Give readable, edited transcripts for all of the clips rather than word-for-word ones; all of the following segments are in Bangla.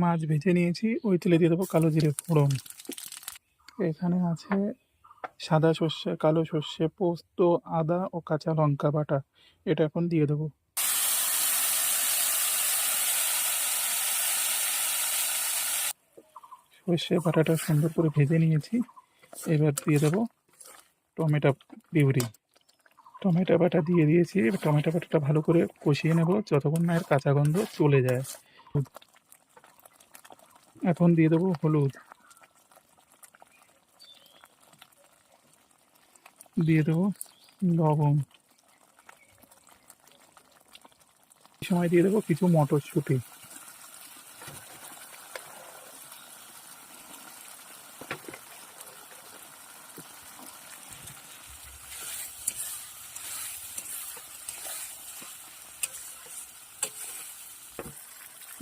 মাছ ভেজে নিয়েছি, ওই তেলে দিয়ে দেবো কালো জিরে ফোড়ন। এখানে আছে সাদা সর্ষে, কালো সর্ষে, পোস্ত, আদা ও কাঁচা লঙ্কা বাটা। এটা এখন দিয়ে দেবো। সর্ষে বাটাটা সুন্দর করে ভেজে নিয়েছি। এবার দিয়ে দেবো টমেটো পিউরি। টমেটো বাটা দিয়ে দিয়েছি। এবার টমেটো বাটাটা ভালো করে কষিয়ে নেব যতক্ষণ না এর কাঁচা গন্ধ চলে যায়। এখন দিয়ে দেবো হলুদ, দিয়ে দেবো লবণ। এই সময় দিয়ে দেবো কিছু মটরশুঁটি।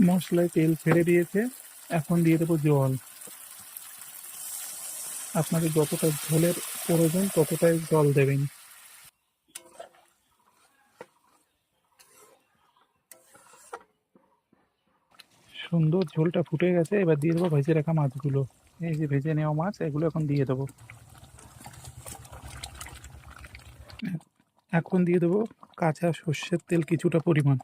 মশলায় তেল ছেড়ে দিয়েছে, এখন দিয়ে দেবো জল। আপনাদের যতটা ঝোলের প্রয়োজন ততটাই জল দেবেন। সুন্দর ঝোলটা ফুটে গেছে, এবার দিয়ে দেবো ভেজে রাখা মাছগুলো। এই যে ভেজে নেওয়া মাছ, এগুলো এখন দিয়ে দেবো। এখন দিয়ে দেবো কাঁচা সর্ষের তেল কিছুটা পরিমাণ।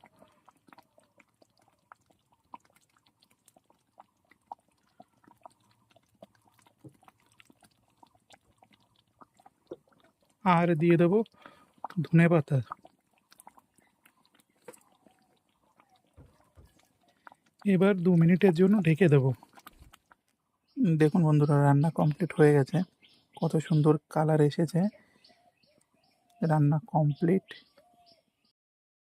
আর দিয়ে দেবো ধনেপাতা। এবার 2 মিনিটের জন্য ঢেকে দেবো। দেখুন বন্ধুরা, রান্না কমপ্লিট হয়ে গেছে। কত সুন্দর কালার এসেছে। রান্না কমপ্লিট।